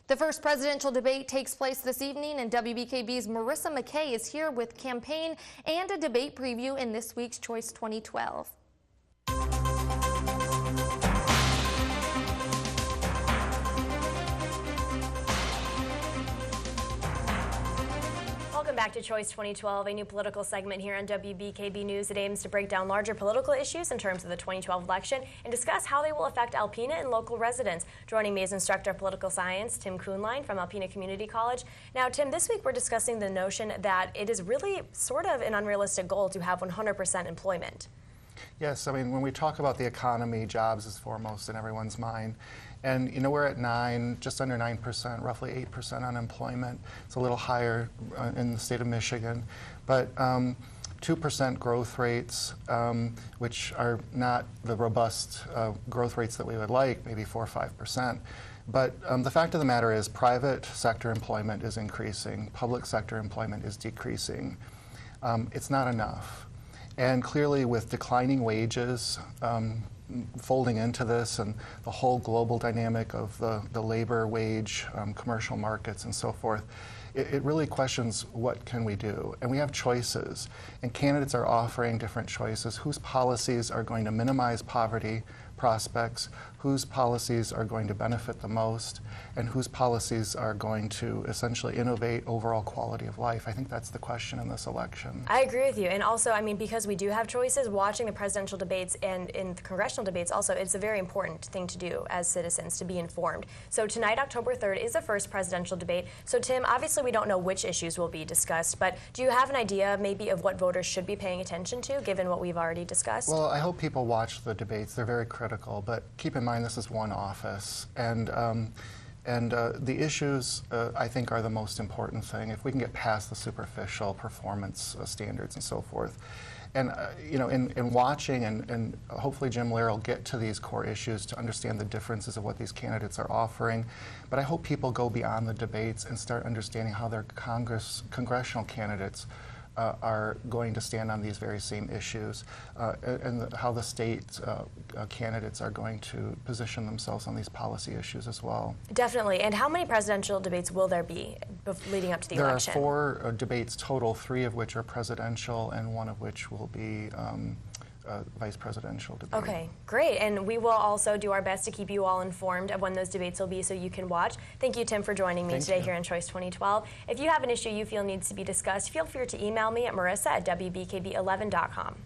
The first presidential debate takes place this evening, and WBKB's Marisa McKay is here with campaign and a debate preview in this week's Choice 2012. Welcome back to Choice 2012, a new political segment here on WBKB News that aims to break down larger political issues in terms of the 2012 election and discuss how they will affect Alpena and local residents. Joining me is Instructor of Political Science, Tim Kuhnlein from Alpena Community College. Now, Tim, this week we're discussing the notion that it is really sort of an unrealistic goal to have 100% employment. Yes, I mean, when we talk about the economy, jobs is foremost in everyone's mind. And, you know, we're at just under 9%, roughly 8% unemployment. It's a little higher in the state of Michigan. But 2% growth rates, which are not the robust growth rates that we would like, maybe 4 or 5%. But the fact of the matter is private sector employment is increasing, public sector employment is decreasing. It's not enough. And clearly with declining wages folding into this and the whole global dynamic of the labor, wage, commercial markets and so forth, it really questions what can we do. And we have choices. And candidates are offering different choices. Whose policies are going to minimize poverty prospects, whose policies are going to benefit the most, and whose policies are going to essentially innovate overall quality of life. I think that's the question in this election. I agree with you. And also, I mean, because we do have choices, watching the presidential debates and in the congressional debates also, it's a very important thing to do as citizens, to be informed. So tonight, October 3rd, is the first presidential debate. So Tim, obviously we don't know which issues will be discussed, but do you have an idea maybe of what voters should be paying attention to, given what we've already discussed? Well, I hope people watch the debates. They're very critical, but keep in mind this is one office, and the issues I think are the most important thing. If we can get past the superficial performance standards and so forth, and you know, in watching and hopefully Jim Lehr will get to these core issues to understand the differences of what these candidates are offering. But I hope people go beyond the debates and start understanding how their congressional candidates are going to stand on these very same issues, and how the state candidates are going to position themselves on these policy issues as well. Definitely. And how many presidential debates will there be leading up to the election? There are 4 debates total, 3 of which are presidential and 1 of which will be vice presidential debate. Okay, great. And we will also do our best to keep you all informed of when those debates will be so you can watch. Thank you, Tim, for joining me today here in Choice 2012. If you have an issue you feel needs to be discussed, feel free to email me at marisa@wbkb11.com.